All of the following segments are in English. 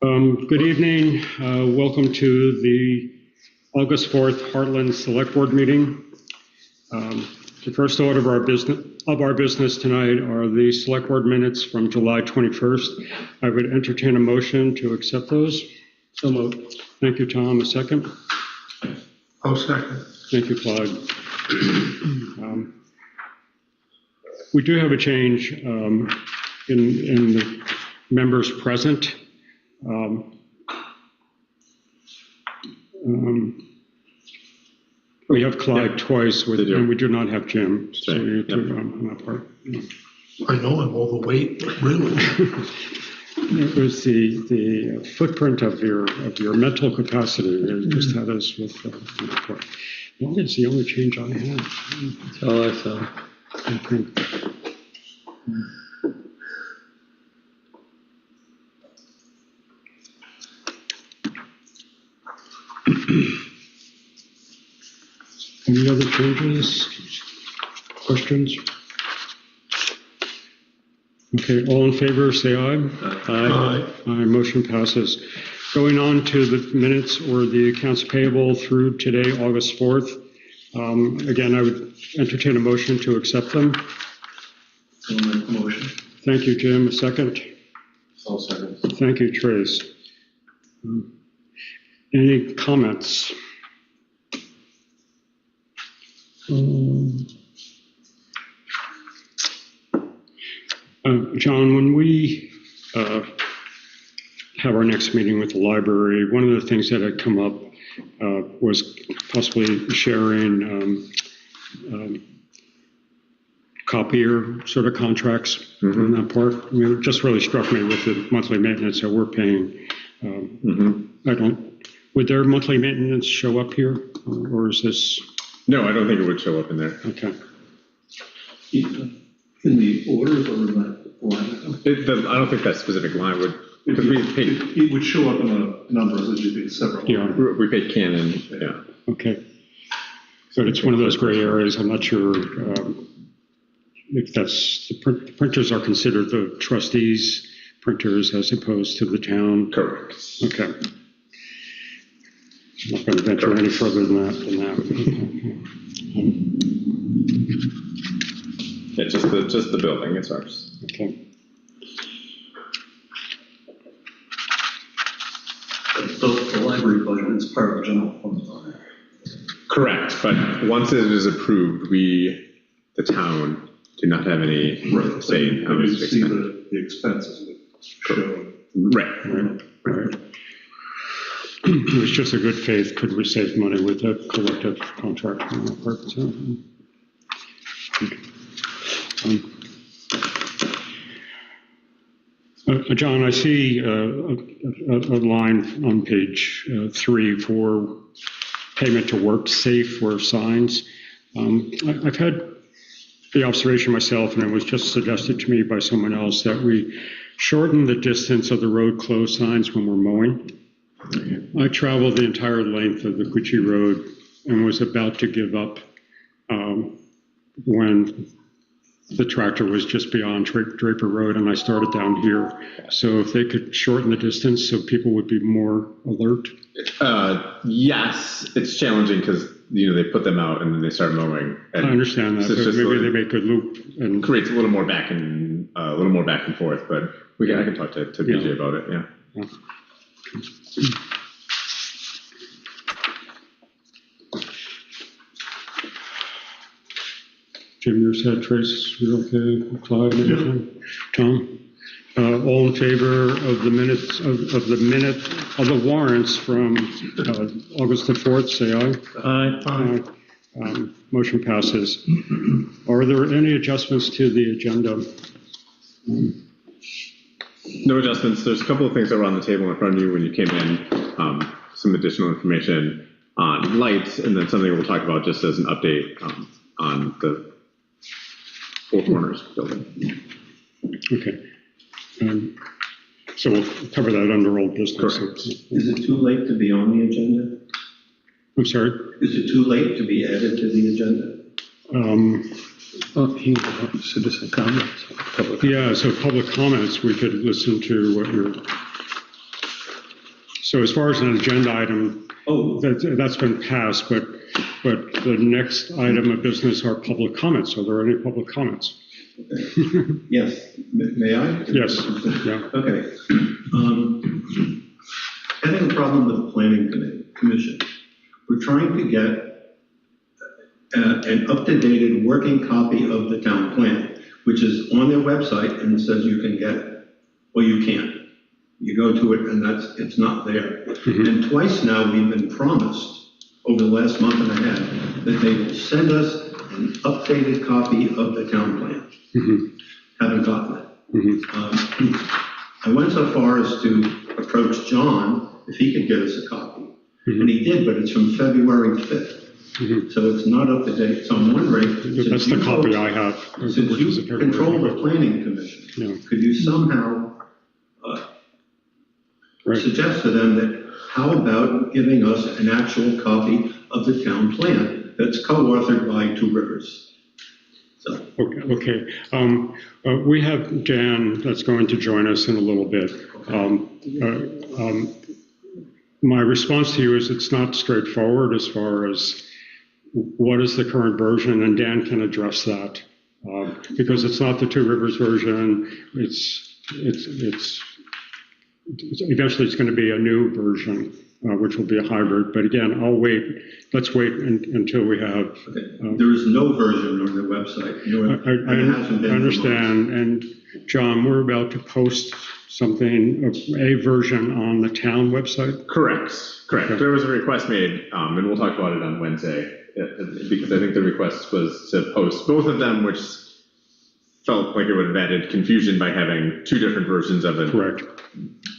Good evening. Welcome to the August 4th Hartland Selectboard meeting. The first order of our business tonight are the Selectboard minutes from July 21st. I would entertain a motion to accept those. So moved. Thank you, Tom. A second? I'll second. Thank you, Claude. We do have a change in the members present. We have Clyde twice, and we do not have Jim. So you need to, on that part. I know I'm overweight, but really. It was the footprint of your mental capacity that just had us with that part. That is the only change I had. That's all I saw. Okay. Any other changes, questions? Okay, all in favor, say aye. Aye. Aye, motion passes. Going on to the minutes or the accounts payable through today, August 4th. Again, I would entertain a motion to accept them. I'll make the motion. Thank you, Jim. A second. I'll second. Thank you, Trace. Any comments? John, when we have our next meeting with the library, one of the things that had come up was possibly sharing copier sort of contracts on that part. I mean, it just really struck me with the monthly maintenance that we're paying. Would their monthly maintenance show up here, or is this? No, I don't think it would show up in there. Okay. In the orders or in that line? I don't think that specific line would, because we paid. It would show up in the numbers as you did several. Yeah. We paid Canon, yeah. Okay. But it's one of those gray areas. I'm not sure if that's, the printers are considered the trustees' printers as opposed to the town. Correct. Okay. I'm not going to venture any further than that. Yeah, just the building, it's ours. Okay. The library budget is part of the general fund. Correct, but once it is approved, we, the town, do not have any say in how you it's see expended. the expenses that show. Right. It was just a good faith. Could we save money with a collective contract on that part? So, John, I see a line on page 3 for payment to WorkSafe for signs. I've had the observation myself, and it was just suggested to me by someone else, that we shorten the distance of the road closed signs when we're mowing. I traveled the entire length of the Quechee Road and was about to give up when the tractor was just beyond Draper Road, and I started down here. So if they could shorten the distance so people would be more alert. Yes, it's challenging because they put them out and then they start mowing. And I understand that, so but maybe they make a loop and creates a little more back and forth. But I can talk to BJ about it. Yeah. Jim, your head, Trace, you okay? Clyde, anything? Tom? All in favor of the minutes of the warrants from August the 4th, say aye. Aye. Motion passes. Are there any adjustments to the agenda? No adjustments. There's a couple of things that were on the table in front of you when you came in. Some additional information on lights, and then something we'll talk about just as an update on the Four Corners building. Okay. So we'll cover that under old business. Correct. Is it too late to be on the agenda? I'm sorry? Is it too late to be added to the agenda? Citizen comments. Yeah, so public comments, we could listen to what you're So as far as an agenda item, Oh, that's been passed, but the next item of business are public comments. Are there any public comments? yes. May I? Yes, yeah. Okay. Having a problem with the planning commission. We're trying to get an up-to-date working copy of the town plan, which is on their website and says you can get it, or you can't. You go to it and it's not there. Mm-hmm. And twice now we've been promised over the last month and a half that they will send us an updated copy of the town plan. Mm-hmm. Haven't gotten it. Mm-hmm. I went so far as to approach John if he could get us a copy. Mm-hmm. And he did, but it's from February 5th. Mm-hmm. So it's not up to date. So I'm wondering. That's the copy I have. Since you control the planning commission, Yeah. could you somehow Right. suggest to them that how about giving us an actual copy of the town plan that's co-authored by Two Rivers? So, Okay. We have Dan that's going to join us in a little bit. My response to you is it's not straightforward as far as what is the current version, and Dan can address that because it's not the Two Rivers version. It's eventually it's going to be a new version, which will be a hybrid. But again, let's wait until we have. there is no version on their website. I understand. And John, we're about to post something, a version on the town website. Correct. Okay. There was a request made, and we'll talk about it on Wednesday, because I think the request was to post both of them, which felt like it would have added confusion by having two different versions of it. Correct.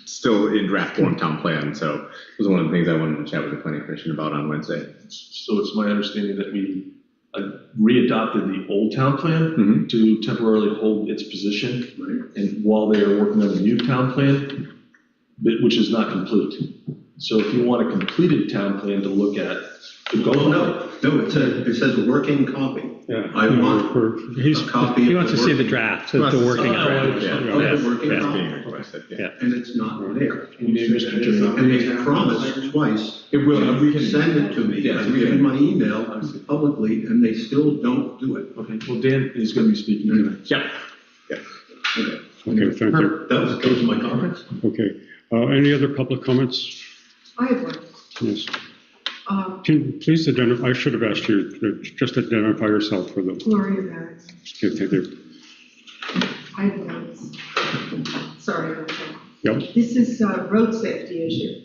Still in draft form town plan. So it was one of the things I wanted to chat with the planning commission about on Wednesday. So it's my understanding that we readopted the old town plan Mm-hmm. to temporarily hold its position. Right. And while they are working on the new town plan, which is not complete. So if you want a completed town plan to look at, to go. No, it says working copy. Yeah. I want a copy. He wants to see the draft, the working draft. The working That's copy. being requested. Yeah. And it's not there. Mr. And they promised twice. It will. We can Send it to me. Yes, I've we given can. my email publicly, and they still don't do it. Okay, well, Dan is going to be speaking tonight. Yep. Okay. Okay, thank you. Those are my comments. Okay. Any other public comments? I have one. Yes. Can you please identify, I should have asked you to just identify yourself for the, Gloria Barrett. okay, thank you. I have notes. Sorry about that. Yep. This is a road safety issue.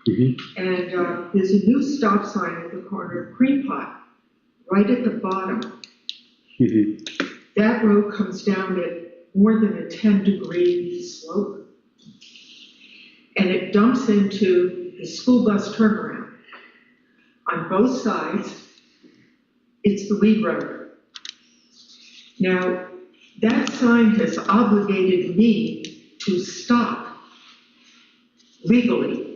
Mm-hmm. And there's a new stop sign at the corner of Cream Pot, right at the bottom. Mm-hmm. That road comes down at more than a 10-degree slope. And it dumps into the school bus turnaround. On both sides, it's the lead road. Now, that sign has obligated me to stop legally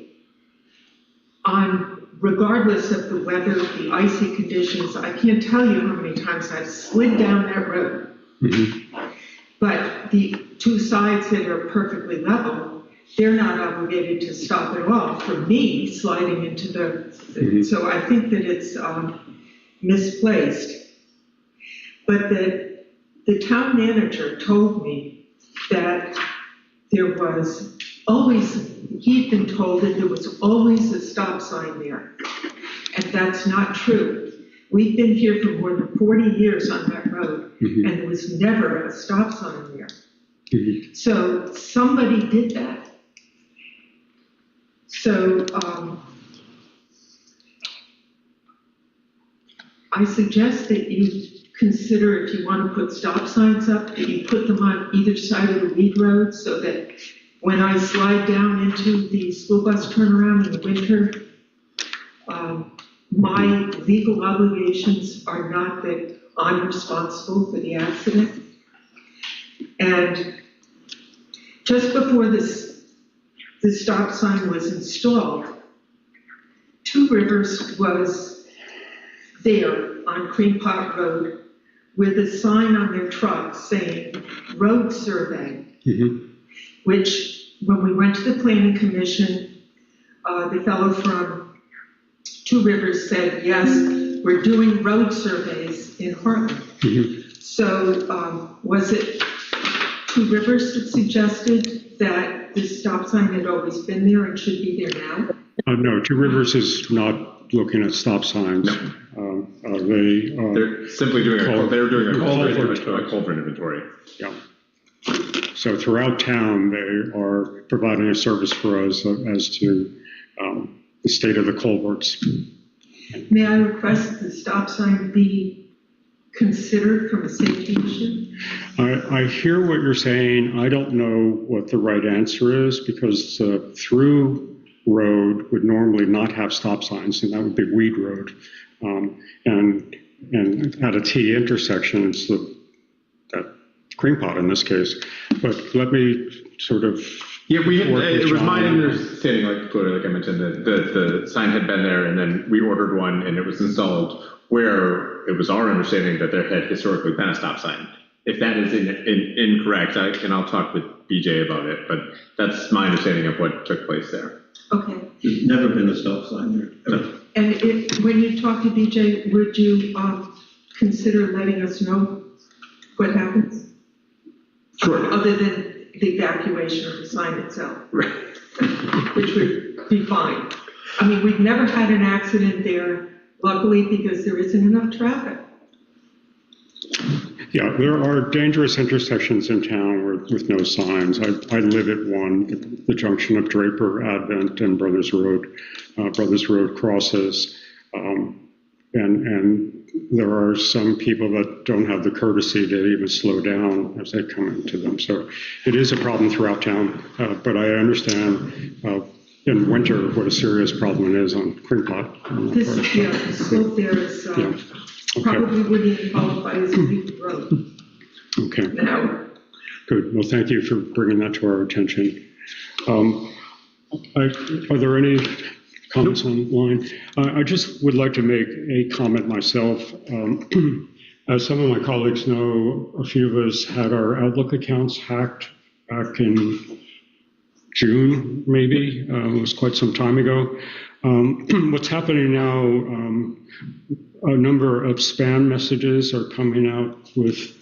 regardless of the weather, the icy conditions. I can't tell you how many times I've slid down that road. Mm-hmm. But the two sides that are perfectly level, they're not obligated to stop at all for me sliding into the, so I think that it's misplaced. But the town manager told me that there was always, he'd been told that there was always a stop sign there. And that's not true. We've been here for more than 40 years on that road, and there was never a stop sign there. So somebody did that. So I suggest that you consider, if you want to put stop signs up, that you put them on either side of the lead road so that when I slide down into the school bus turnaround in the winter, my legal obligations are not that I'm responsible for the accident. And just before the stop sign was installed, Two Rivers was there on Cream Pot Road with a sign on their truck saying road survey, which when we went to the planning commission, the fellow from Two Rivers said, yes, we're doing road surveys in Hartland. So was it Two Rivers that suggested that the stop sign had always been there and should be there now? No, Two Rivers is not looking at stop signs. They're simply doing they're doing a culvert inventory. Yeah. So throughout town, they are providing a service for us as to the state of the culverts. May I request that the stop sign be considered from a safety issue? I hear what you're saying. I don't know what the right answer is because through road would normally not have stop signs, and that would be Weed Road. And at a T intersection, it's that cream pot in this case. But let me sort of. Yeah, it was my understanding, like I mentioned, that the sign had been there, and then we ordered one, and it was installed where it was our understanding that there had historically been a stop sign. If that is incorrect, I'll talk with BJ about it, but that's my understanding of what took place there. Okay. There's never been a stop sign there, ever. And when you talk to BJ, would you consider letting us know what happens? Sure. Other than the evacuation of the sign itself. Right. Which would be fine. I mean, we've never had an accident there, luckily, because there isn't enough traffic. Yeah, there are dangerous intersections in town with no signs. I live at one, the junction of Draper, Advent, and Brothers Road. Brothers Road crosses, and there are some people that don't have the courtesy to even slow down as they come into them. So it is a problem throughout town, but I understand in winter what a serious problem it is on Cream Pot. The slope there is probably wouldn't even qualify as a big road. Okay. Now. Good. Well, thank you for bringing that to our attention. Are there any comments online? I just would like to make a comment myself. As some of my colleagues know, a few of us had our Outlook accounts hacked back in June, maybe. It was quite some time ago. What's happening now, a number of spam messages are coming out with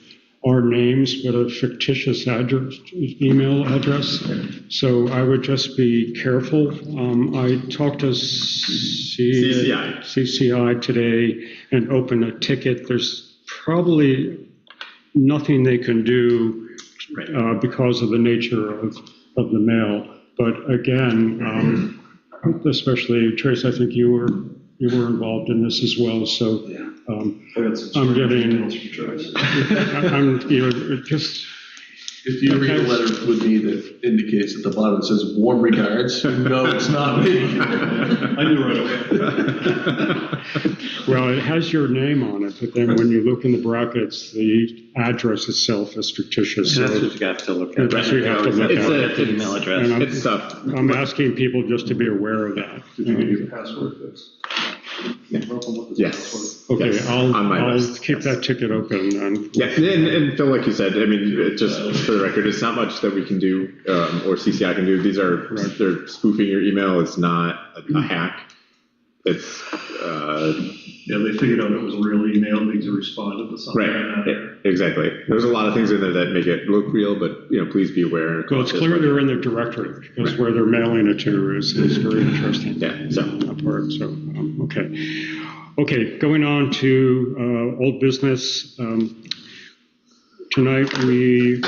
our names, but a fictitious email address. So I would just be careful. I talked to CCI today and opened a ticket. There's probably nothing they can do because of the nature of the mail. But again, especially Trace, I think you were involved in this as well. So I'm getting, just. If you read a letter with me that indicates at the bottom it says warm regards, no, it's not me. I knew right away. Well, it has your name on it, but then when you look in the brackets, the address itself is fictitious. That's what you got to look at. That's what you have to look at. It's an email address. And It's stuff. I'm asking people just to be aware of that. Did you get your password fixed? Yes. Okay, Yes. I'll On my list. keep that ticket open. And Yeah, and Phil, like you said, I mean, just for the record, it's not much that we can do or CCI can do. These are, they're spoofing your email. It's not a hack. It's, they figured out it was a real email because it responded to something. right, exactly. There's a lot of things in there that make it look real, but, please be aware. well, it's clear they're in the directory because where they're mailing it to is very interesting. Yeah, so. That part, so, okay. Okay, going on to old business. Tonight we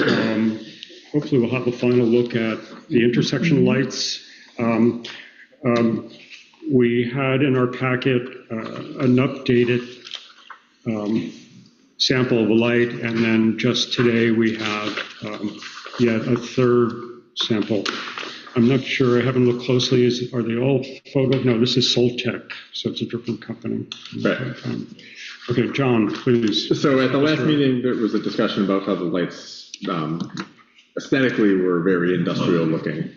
hopefully will have a final look at the intersection lights. We had in our packet an updated sample of a light, and then just today we have yet a third sample. I'm not sure, I haven't looked closely. Are they all photo? No, this is Soltech, so it's a different company. Right. Okay, John, please. So at the last meeting, there was a discussion about how the lights aesthetically were very industrial looking.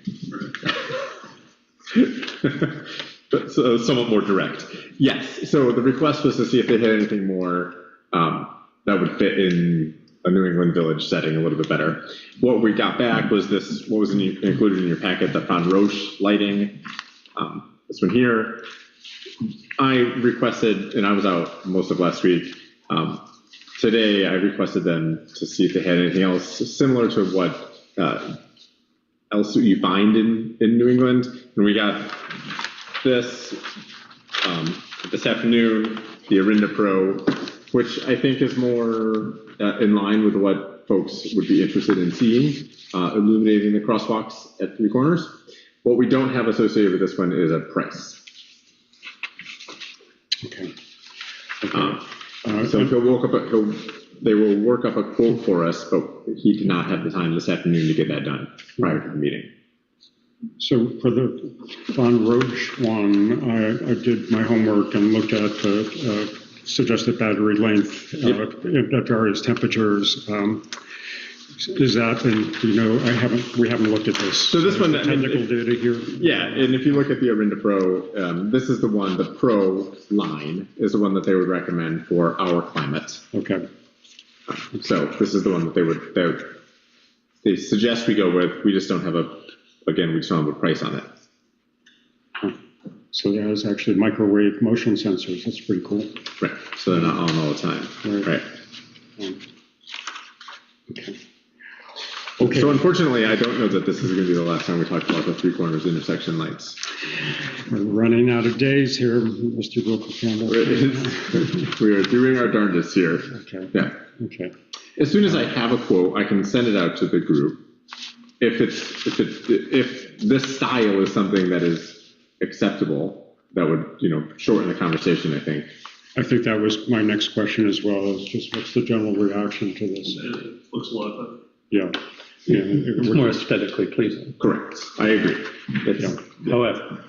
But somewhat more direct. Yes, so the request was to see if they had anything more that would fit in a New England village setting a little bit better. What we got back was this, what was included in your packet, the Von Roche lighting. this one here. I requested, and I was out most of last week. Today, I requested them to see if they had anything else similar to what else you find in New England. And we got this afternoon, the Arinda Pro, which I think is more in line with what folks would be interested in seeing, illuminating the crosswalks at 3 corners. What we don't have associated with this one is a price. Okay. So they will work up a quote for us, but he did not have the time this afternoon to get that done prior to the meeting. So for the Von Roche one, I did my homework and looked at the suggested battery length at various temperatures. Is that, and we haven't looked at this. So this one, technical data here. Yeah, and if you look at the Arinda Pro, this is the one, the Pro line is the one that they would recommend for our climate. Okay. So this is the one that they suggest we go with. We just don't have we just don't have a price on it. So that is actually microwave motion sensors. That's pretty cool. Right. So they're not on all the time. Right. Okay. Okay. So unfortunately, I don't know that this is going to be the last time we talk about the 3 corners intersection lights. We're running out of days here, Mr. Local Campbell. We are doing our darndest here. Okay. Yeah. Okay. As soon as I have a quote, I can send it out to the group. If this style is something that is acceptable, that would shorten the conversation. I think that was my next question as well. Is just what's the general reaction to this? It looks a lot better. Yeah. Yeah. It's more aesthetically pleasing. Correct. I agree. However.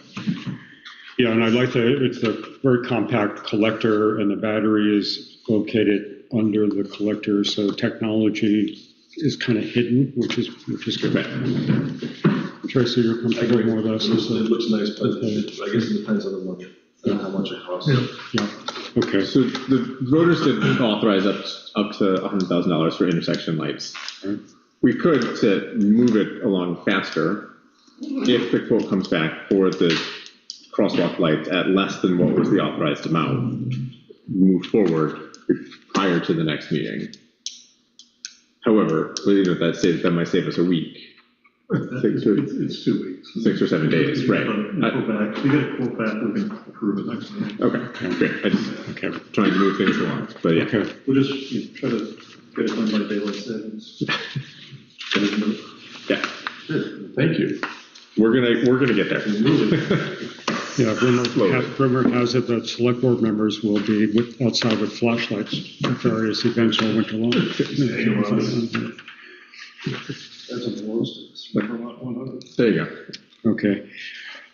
Yeah, and I like it's a very compact collector, and the battery is located under the collector, so technology is kind of hidden, which is good. Tracy, you're comfortable with us? It looks nice, but I guess it depends on the money, how much it costs. Yeah. Okay. So the voters did authorize up to $100,000 for intersection lights. Right. We could, to move it along faster, if the quote comes back for the crosswalk lights at less than what was the authorized amount, move forward prior to the next meeting. However, that might save us a week. It's 2 weeks. 6 or 7 days, right. Go back. We get a quote back, we can approve it next meeting. Okay, great. I just trying to move things along, but yeah. Okay. We'll just try to get it done by daylight savings. Yeah. Thank you. We're gonna get there. Yeah, rumor has it that select board members will be outside with flashlights at various events all winter long. That's a roast. There you go. Okay.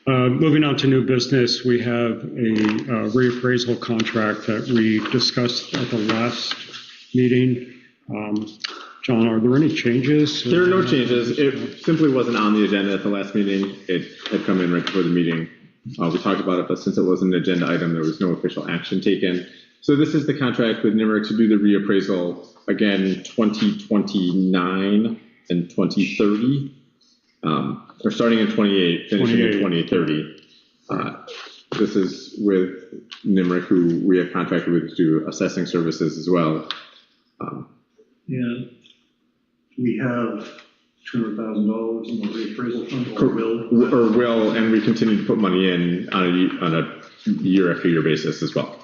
Moving on to new business, we have a reappraisal contract that we discussed at the last meeting. John, are there any changes? There are no changes. It simply wasn't on the agenda at the last meeting. It had come in right before the meeting. We talked about it, but since it wasn't an agenda item, there was no official action taken. So this is the contract with NEMRC to do the reappraisal, again, 2029 and 2030. We're starting in 28, finishing in 2030. This is with NEMRC, who we have contracted with to do assessing services as well. And we have $200,000 in the reappraisal fund, or will. And we continue to put money in on a year after year basis as well.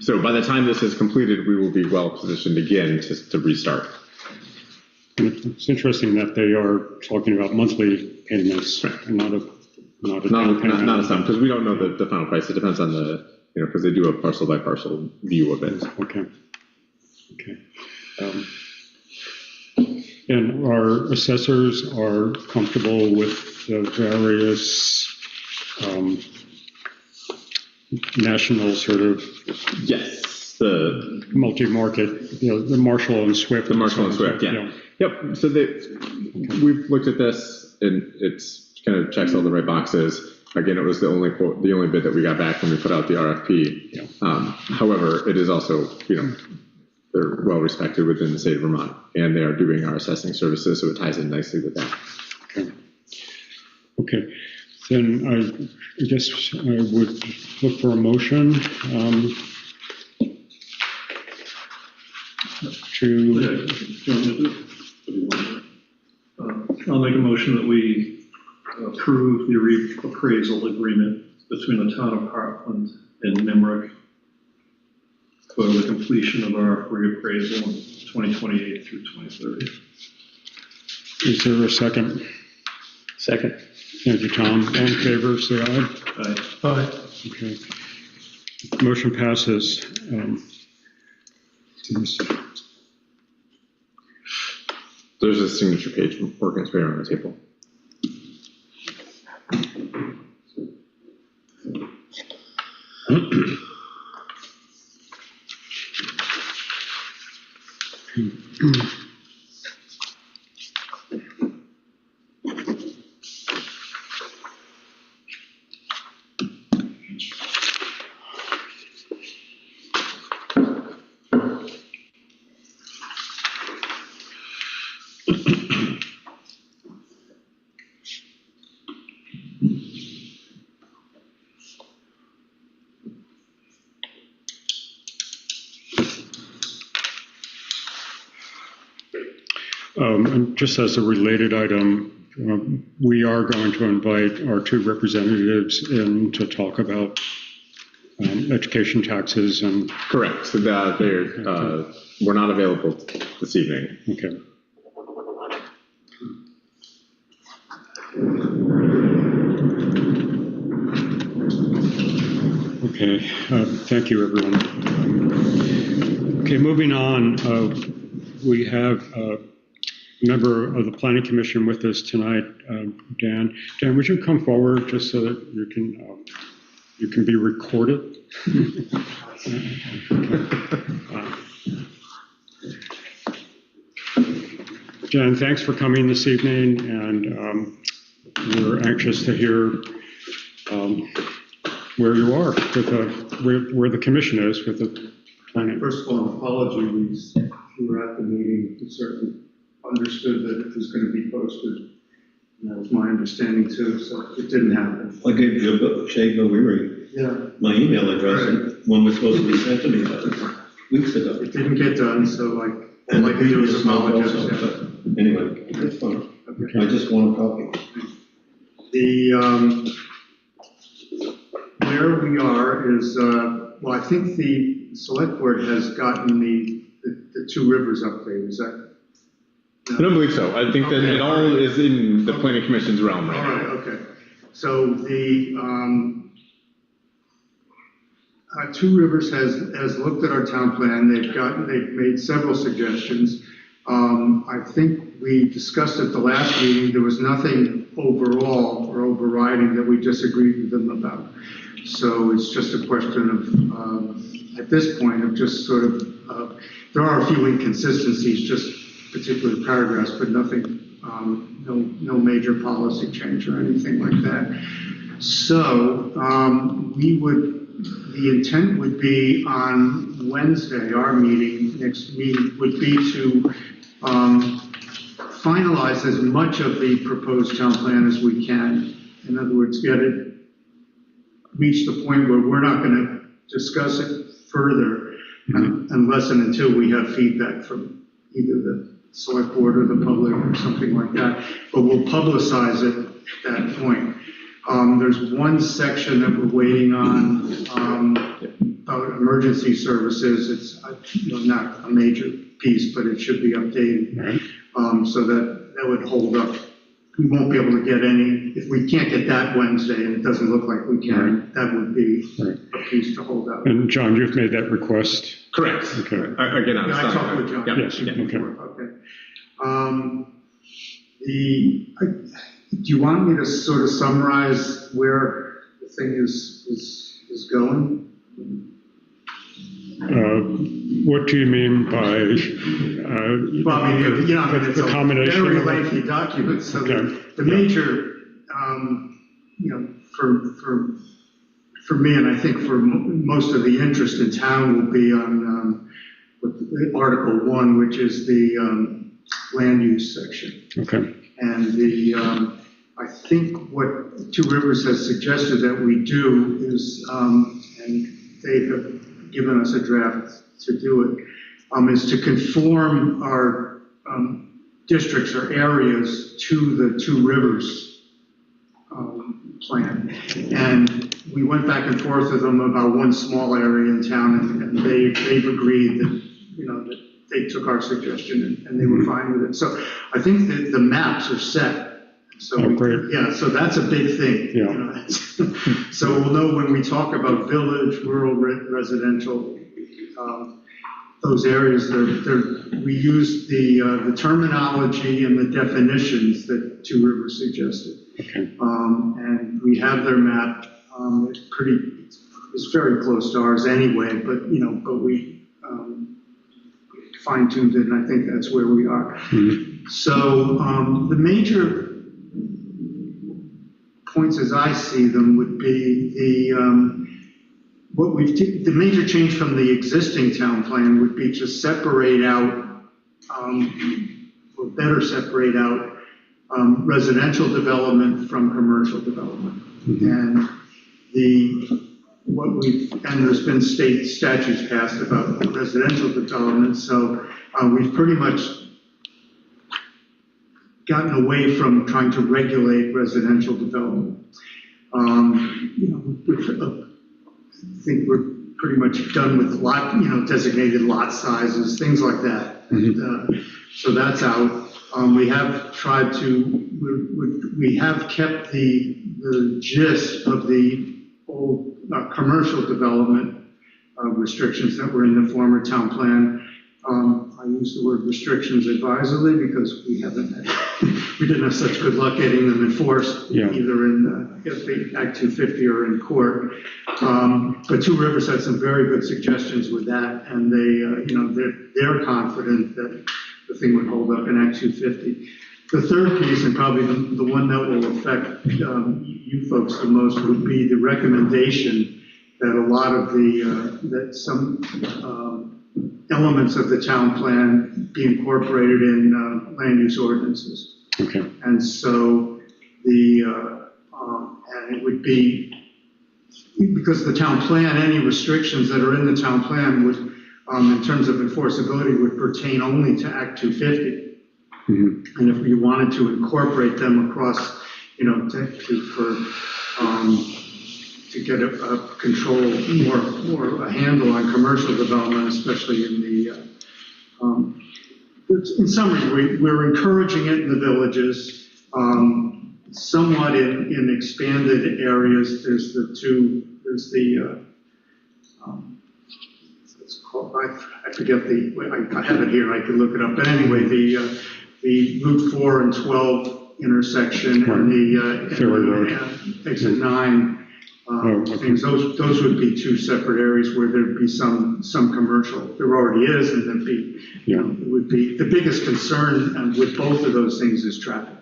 So by the time this is completed, we will be well positioned again to restart. It's interesting that they are talking about monthly payments, right, and not a sum, because we don't know the final price. It depends on because they do a parcel by parcel view of it. Okay. And our assessors are comfortable with the various national sort of yes, the multi-market, the Marshall and Swift. The Marshall and Swift, yeah. Yep. So we've looked at this, and it's kind of checks all the right boxes. Again, it was the only bid that we got back when we put out the RFP. Yeah. However, it is also they're well respected within the state of Vermont, and they are doing our assessing services, so it ties in nicely with that. Okay. Then I guess I would look for a motion to, I'll make a motion that we approve the reappraisal agreement between the town of Hartland and NEMRC for the completion of our reappraisal in 2028 through 2030. is there a second? Second. Thank you, Tom. All in favor, say aye. Aye. Okay. Motion passes. There's a signature page working its way around the table. And just as a related item, we are going to invite our two representatives in to talk about education taxes and. Correct. So that we're not available this evening. Okay. Okay. Thank you, everyone. Okay, moving on. We have a member of the Planning Commission with us tonight, Dan. Dan, would you come forward just so that you can be recorded? Jen, thanks for coming this evening, and we're anxious to hear where you are with where the commission is with the planning. First of all, apologies. We were at the meeting. We certainly understood that it was going to be posted. And that was my understanding too, so it didn't happen. I gave you Shay my email address, and one was supposed to be sent to me weeks ago. It didn't get done, so all I can do is apologize. Also, but anyway, it's fine. Okay. I just want a copy. Where we are is, well, I think the select board has gotten the two rivers update. Is that? I don't believe so. I think that it all is in the Planning Commission's realm right now. All right, okay. So the Two Rivers has looked at our town plan. They've made several suggestions. I think we discussed at the last meeting, there was nothing overall or overriding that we disagreed with them about. So it's just a question of, at this point, of just sort of, there are a few inconsistencies, just particular paragraphs, but nothing, no major policy change or anything like that. So the intent would be on Wednesday, our next meeting would be to finalize as much of the proposed town plan as we can. In other words, reach the point where we're not going to discuss it further unless and until we have feedback from either the select board or the public or something like that. But we'll publicize it at that point. There's one section that we're waiting on about emergency services. It's not a major piece, but it should be updated. Right. So that would hold up. We won't be able to get any, if we can't get that Wednesday and it doesn't look like we can, right. That would be Right. a piece to hold up. And John, you've made that request? Correct. Okay. Again, Yeah, I talked with John. Yeah. Yes, okay. Okay. Do you want me to sort of summarize where the thing is going? What do you mean by Well, I mean, it's the a combination very of- lengthy document, so Okay. the major, for me, and I think for most of the interest in town will be on Article 1, which is the land use section. Okay. And I think what Two Rivers has suggested that we do is, and they have given us a draft to do it, is to conform our districts or areas to the Two Rivers plan. And we went back and forth with them about one small area in town, and they've agreed that, that they took our suggestion and they were fine with it. So I think that the maps are set. So great. yeah, so that's a big thing. Yeah. So we'll know when we talk about village, rural, residential, those areas, we use the terminology and the definitions that Two Rivers suggested. Okay. And we have their map. It's very close to ours anyway, but we fine-tuned it, and I think that's where we are. Mm-hmm. So the major points as I see them would be the major change from the existing town plan would be to separate out, or better separate out residential development from commercial development. And and there's been state statutes passed about residential development, so we've pretty much gotten away from trying to regulate residential development. I think we're pretty much done with designated lot sizes, things like that. And, so that's out. We have tried to, we have kept the gist of the old commercial development restrictions that were in the former town plan. I use the word restrictions advisedly because we didn't have such good luck getting them enforced, either in Act 250 or in court. But Two Rivers had some very good suggestions with that, and they're confident that the thing would hold up in Act 250. The third piece, and probably the one that will affect you folks the most, would be the recommendation that a lot of that some elements of the town plan be incorporated in land use ordinances. Okay. And so and it would be, because the town plan, any restrictions that are in the town plan would, in terms of enforceability, would pertain only to Act 250. Mm-hmm. And if you wanted to incorporate them across, to get a control, more a handle on commercial development, especially in in summary, we're encouraging it in the villages, somewhat in expanded areas. There's it's called, I forget I have it here, I can look it up, but anyway, the Route 4 and 12 intersection and the exit 9 things, those would be two separate areas where there'd be some commercial. There already is, and there'd be, it would be, the biggest concern with both of those things is traffic,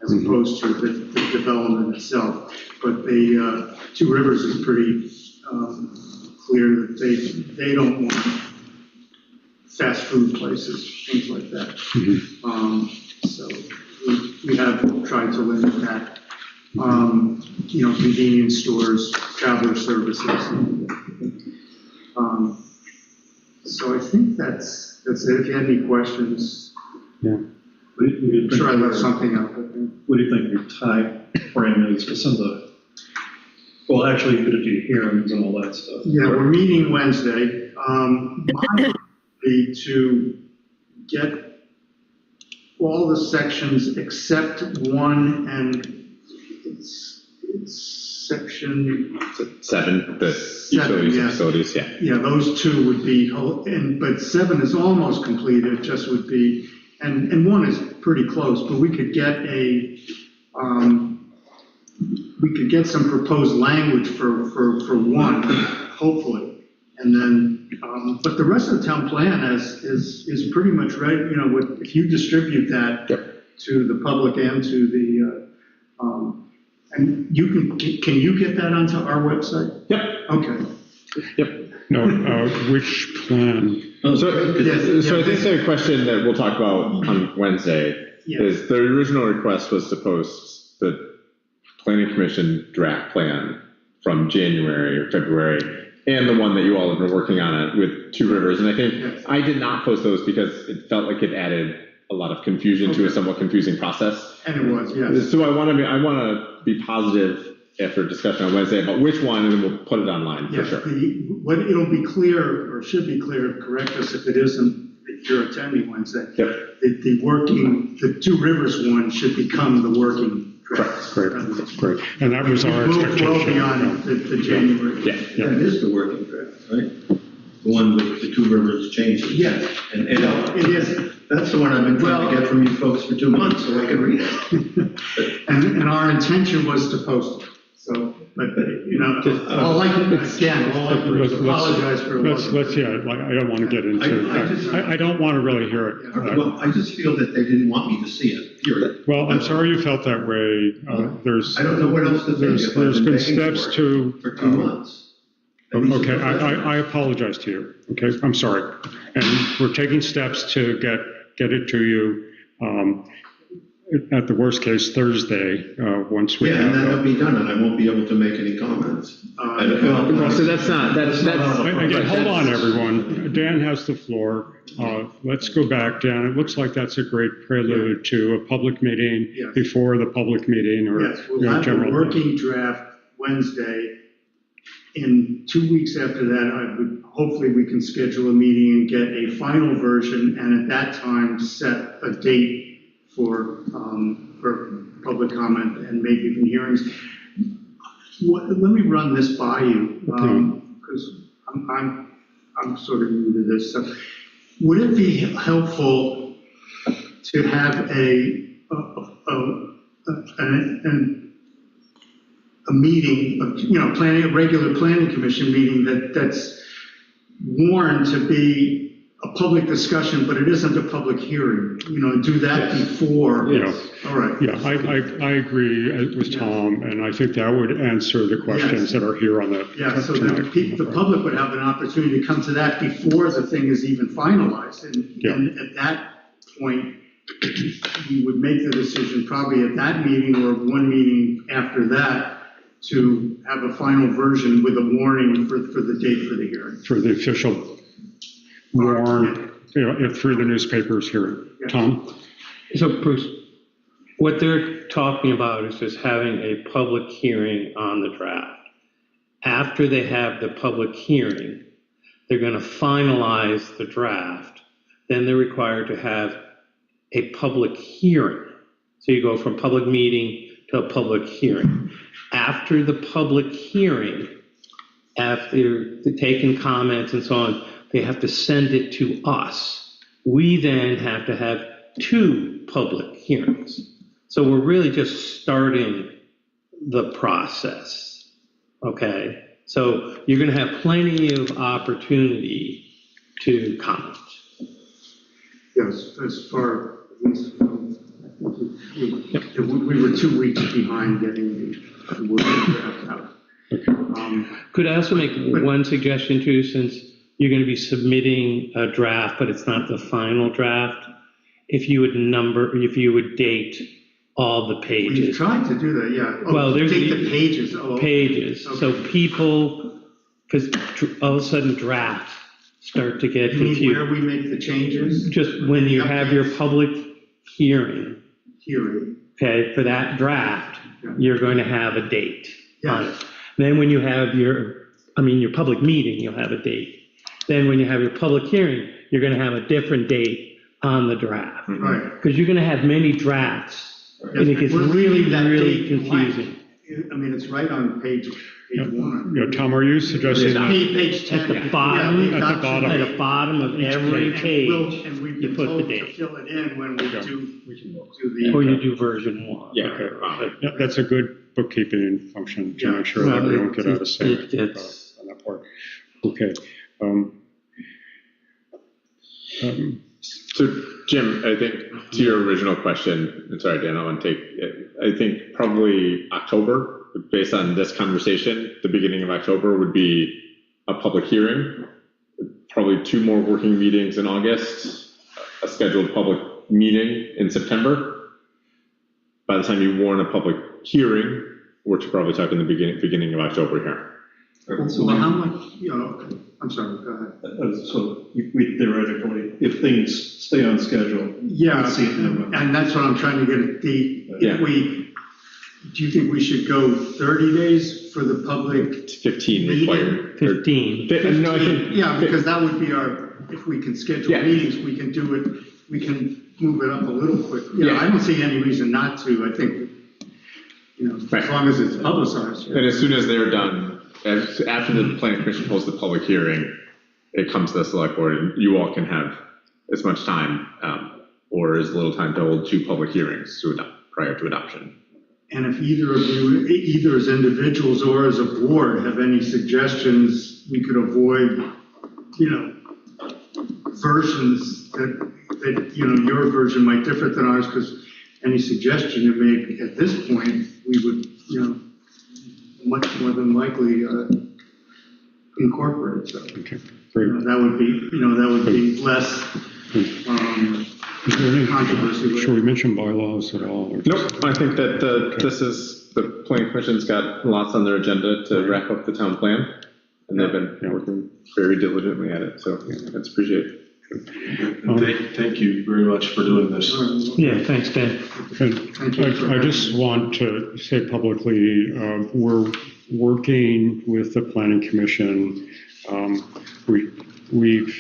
as opposed to the development itself. But the Two Rivers is pretty clear that they don't want fast food places, things like that. Mm-hmm. So we have tried to limit that. Convenience stores, traveler services. So I think that's it. If you had any questions, I'm sure I left something out. What do you think your time frame is for some of the, well, actually, you could do hearings and all that stuff. Yeah, we're meeting Wednesday. Mine would be to get all the sections except one, and it's section 7, the utilities and facilities, Yeah, those two would be, but 7 is almost complete. It just would be, and 1 is pretty close, but we could get some proposed language for 1, hopefully, and then, but the rest of the town plan is pretty much ready. If you distribute that to the public and to the, and can you get that onto our website? Yep. Okay. Yep. No, which plan? So I think the question that we'll talk about on Wednesday is the original request was to post the planning commission draft plan from January or February, and the one that you all have been working on it with Two Rivers. And I think I did not post those because it felt like it added a lot of confusion to a somewhat confusing process. And it was, yes. So I want to be positive after discussion on Wednesday about which one, and then we'll put it online for Yes, sure. what it'll be clear, or should be clear, correct us if it isn't, if you're attending Wednesday. Yep. The Two Rivers one should become the working draft. Great, great. And that was our Well expectation. beyond the January. Yeah. That is the working draft, right? The one with the Two Rivers changes. Yes. And It is. that's the one I've been trying to get from you folks for 2 months so I can read it. And our intention was to post it, so, but, all I can apologize for. Let's, yeah, like, I don't want to get into, I don't want to really hear it. Well, I just feel that they didn't want me to see it, period. Well, I'm sorry you felt that way. There's, I don't know what else to think. there's if I've been paying steps for it to. For 2 months. Okay, I apologize to you, okay, I'm sorry. And we're taking steps to get it to you, at the worst case, Thursday, once we Yeah, have. and then it'll be done, and I won't be able to make any comments. Well, so that's Again, hold on, everyone. Dan has the floor. Let's go back, Dan. It looks like that's a great prelude to a public meeting Yes. before the public meeting or Yes, we'll have a general. working draft Wednesday. In 2 weeks after that, hopefully we can schedule a meeting and get a final version, and at that time, set a date for public comment and maybe even hearings. Let me run this by you, because I'm sort of new to this. So would it be helpful to have a meeting, a regular planning commission meeting that's warned to be a public discussion, but it isn't a public hearing, do that before. Yes. All right. Yeah, I agree with Tom, and I think that would answer the questions that are here on the. Yeah, so tonight. the public would have an opportunity to come to that before the thing is even finalized. And at that point, we would make the decision probably at that meeting or one meeting after that to have a final version with a warning for the date for the hearing. For the official warn, through the newspapers here. Yeah. Tom? So Bruce, what they're talking about is just having a public hearing on the draft. After they have the public hearing, they're going to finalize the draft. Then they're required to have a public hearing. So you go from public meeting to a public hearing. After the public hearing, after the taking comments and so on, they have to send it to us. We then have to have 2 public hearings. So we're really just starting the process, okay? So you're going to have plenty of opportunity to comment. Yes, as far, at least, we were 2 weeks behind getting the working draft out. Could I also make one suggestion too, since you're going to be submitting a draft, but it's not the final draft? If you would date all the We pages. tried to do that, yeah. Well, there's Take the pages. Pages, Okay. so people, because all of a sudden drafts start to get You mean confused. where we make the changes? Just when you have your public hearing, Hearing. okay, for that draft, Yeah. you're going to have a date on Yes. it. Then when you have your public meeting, you'll have a date. Then when you have your public hearing, you're going to have a different date on the draft. Right. Because you're going to have many drafts, and it gets We're really, leaving that really date blank. confusing. I mean, it's right on page 1. Yeah, Tom, are you suggesting that? Page 10. At the bottom, Yeah, At the bottom. At the bottom of every page, And we've you been put the told to date. fill it in when we Yeah. do the. or you do version 1. Yeah. Yeah, that's a good bookkeeping function to make sure that we don't get out of sync It's- on that part. Okay. So Jim, I think to your original question, and sorry, Dan, I want to take it. I think probably October, based on this conversation, the beginning of October would be a public hearing, probably 2 more working meetings in August, a scheduled public meeting in September. By the time you warn a public hearing, which we're probably talking the beginning of October here. Well, how much, I'm sorry, go ahead. So we theoretically, if things stay on schedule. Yeah, we'll see it in November. and that's what I'm trying to get at, Yeah. do you think we should go 30 days for the public? It's 15 required. 15. No, I think. Yeah, because that would be if we can schedule Yeah. meetings, we can do it, we can move it up a little quick. Yeah, Yeah. I don't see any reason not to. I think, Right. as long as it's publicized. And as soon as they're done, after the planning commission holds the public hearing, it comes to the select board, and you all can have as much time, or as little time to hold 2 public hearings prior to adoption. And if either of you, either as individuals or as a board, have any suggestions, we could avoid, versions that, your version might differ than ours, because any suggestion you make at this point, we would, much more than likely incorporate. So Okay, great. that would be less Is there any- controversy. Should we mention bylaws at all? or just- Nope, I think that the planning commission's got lots on their agenda to wrap up the town plan, and they've been working very diligently at it, so that's appreciated. Thank you very much for doing this. Yeah, thanks, Dan. And I just want to say publicly, we're working with the planning commission. We've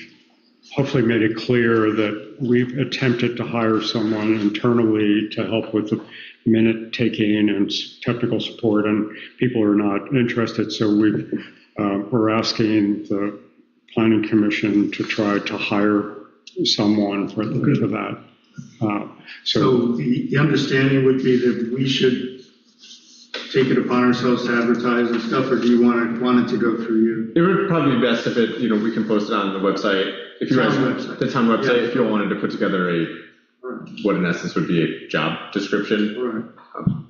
hopefully made it clear that we've attempted to hire someone internally to help with the minute taking and technical support, and people are not interested. So we're asking the planning commission to try to hire someone for that. So the understanding would be that we should take it upon ourselves to advertise and stuff, or do you want it to go through you? It would probably be best if it, we can post it on the website. If you Town guys, website. the town website, Yeah. if you all wanted to put together what in essence would be a job description. All right.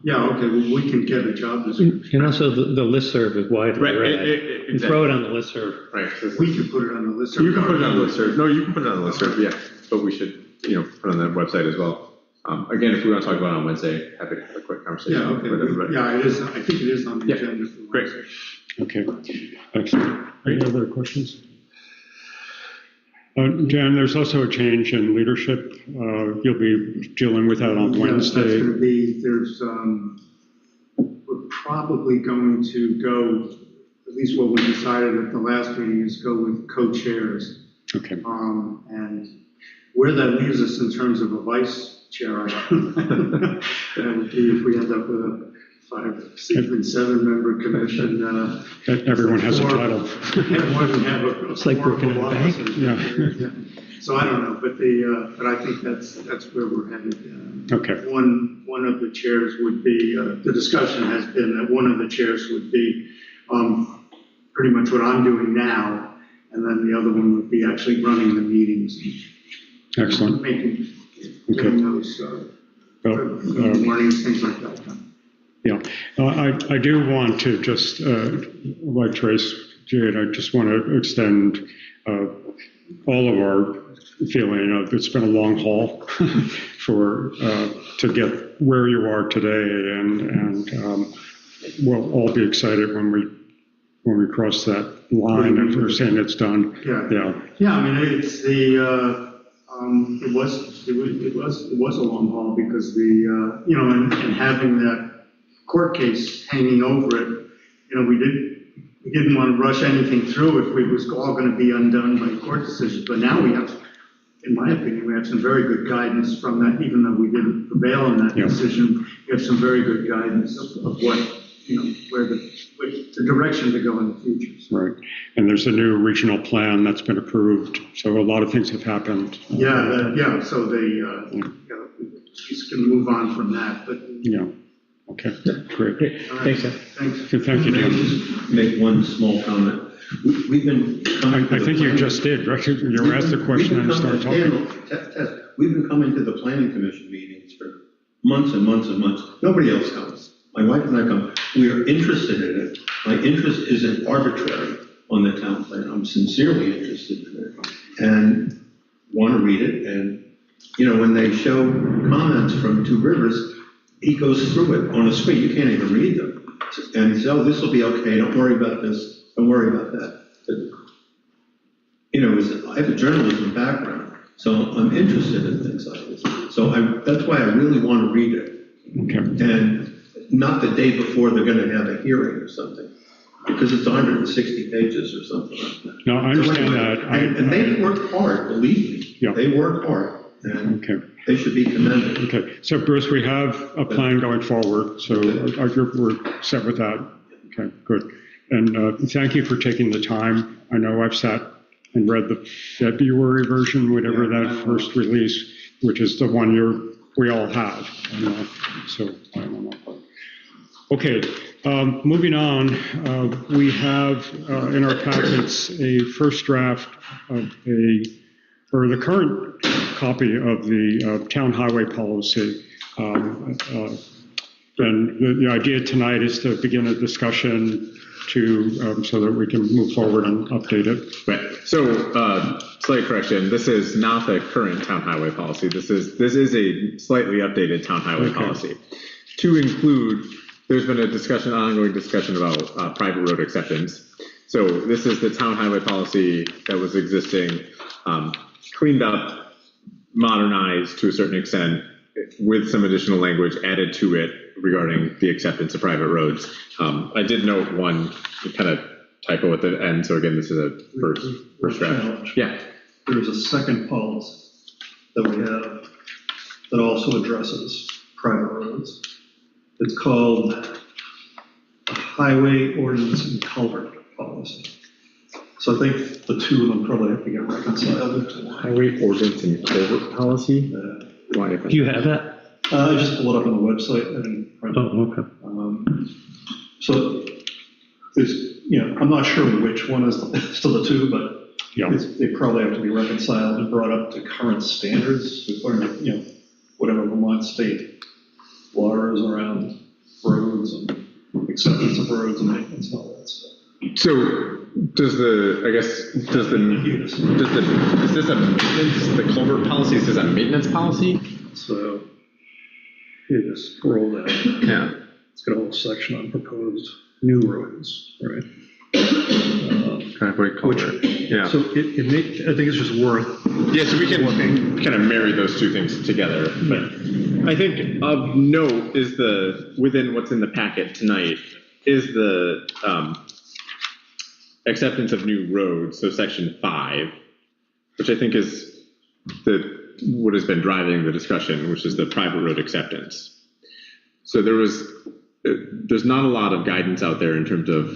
Yeah, okay, well, we can get a job description. And also the listserv is widely Right, read. And throw it on the listserv. Right. We can put it on the list. You can put it on the listserv. No, you can put it on the listserv, yeah, but we should, put it on the website as well. Again, if we want to talk about it on Wednesday, happy to have a quick conversation Yeah, okay, with everybody. yeah, it is, I think it is on the Yeah. agenda. for Great. Wednesday. Okay, excellent. Any other questions? Dan, there's also a change in leadership. You'll be dealing with that on Yeah, Wednesday. That's gonna be, we're probably going to go, at least what we decided at the last meeting is go with co-chairs. Okay, And where that leaves us in terms of a vice chair, that would be if we end up with a 5, 6, and 7-member commission. everyone has a Or- title. More than have a. It's like working in a bank. Yeah. So I don't know, but I think that's where we're headed. Okay, One of the chairs would be, the discussion has been that one of the chairs would be pretty much what I'm doing now, and then the other one would be actually running the meetings. excellent. Getting those warnings, things like that. Yeah, I do want to just, like Trace did, I just want to extend all of our feeling of it's been a long haul to get where you are today, and we'll all be excited when we cross that line and we're saying it's done. Yeah, I mean, it's it was a long haul because and having that court case hanging over it, we didn't want to rush anything through if it was all going to be undone by court decisions. But now we have, in my opinion, we have some very good guidance from that, even though we didn't prevail in that decision. We have some very good guidance of what, where the direction to go in the future. So. Right, and there's a new regional plan that's been approved, so a lot of things have happened. So they, just can move on from that, but. Yeah, okay, great. All right. Thanks, sir. Thanks. Good, thank you, May I Dan. just make one small comment? We've been coming to I the think you planning- just did, right? You were asked the question and started talking. We've been coming to the planning commission meetings for months and months and months. Nobody else comes. My wife and I come. We are interested in it. My interest isn't arbitrary on the town plan. I'm sincerely interested in it and want to read it. And, when they show comments from Two Rivers, he goes through it on a screen, you can't even read them. And he says, oh, this will be okay, don't worry about this, don't worry about that. But, you know, I have a journalism background, so I'm interested in things like this. So that's why I really want to read it. Okay. And not the day before they're going to have a hearing or something, because it's 160 pages or something like that. No, I understand that. And they worked hard, believe me. Yeah. They worked hard, and Okay. they should be commended. Okay, so Bruce, we have a plan going forward, so we're set with that. Okay, good. And thank you for taking the time. I know I've sat and read the February version, whatever that first release, which is the one we all have. So I don't know. Okay, moving on, we have in our packets a first draft of the current copy of the town highway policy. And the idea tonight is to begin a discussion so that we can move forward and update it. Right. So, slight correction. This is not the current town highway policy. This is a slightly updated town highway policy. To include, there's been a ongoing discussion about private road acceptance. So this is the town highway policy that was existing, cleaned up, modernized to a certain extent, with some additional language added to it regarding the acceptance of private roads. I did note one kind of typo at the end, so again, this is a first draft. Yeah. There's a second policy that we have that also addresses private roads. It's called the Highway Ordinance and Culvert Policy. So I think the two of them probably have to get reconciled. Highway Ordinance and Culvert Policy? Why? Do you have that? I just pulled it up on the website. I didn't print it. Oh, okay. So there's, I'm not sure which one is still the two, but Yeah. they probably have to be reconciled and brought up to current standards according to, whatever Vermont state law is around roads and acceptance of roads and maintenance and all that stuff. So is this a maintenance, the culvert policy, is this a maintenance policy? So you just scroll down. Yeah. It's got a whole section on proposed new roads, right? Highway culvert. Yeah. So I think it's just worth. Yeah, so we can kind of marry those two things together. But I think of note is within what's in the packet tonight is the acceptance of new roads, so section 5, which I think is what has been driving the discussion, which is the private road acceptance. So there's not a lot of guidance out there in terms of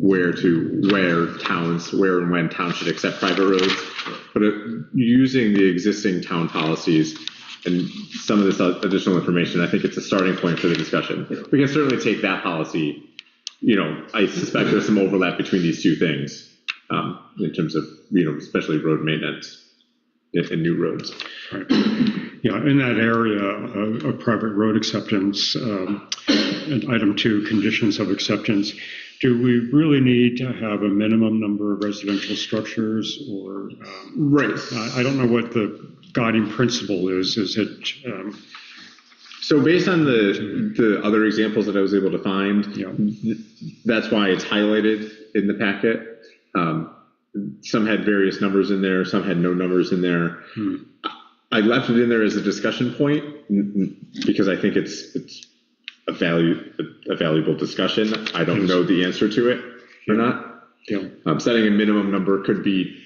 where and when towns should accept private roads, but using the existing town policies and some of this additional information, I think it's a starting point for the discussion. We can certainly take that policy. I suspect there's some overlap between these two things in terms of, especially road maintenance and new roads. Right. Yeah, in that area of private road acceptance, and item 2, conditions of acceptance, do we really need to have a minimum number of residential structures or? Right. I don't know what the guiding principle is. Is it? So based on the other examples that I was able to find, that's why it's highlighted in the packet. Some had various numbers in there, some had no numbers in there. I left it in there as a discussion point because I think it's a valuable discussion. I don't know the answer to it or not. Setting a minimum number could be,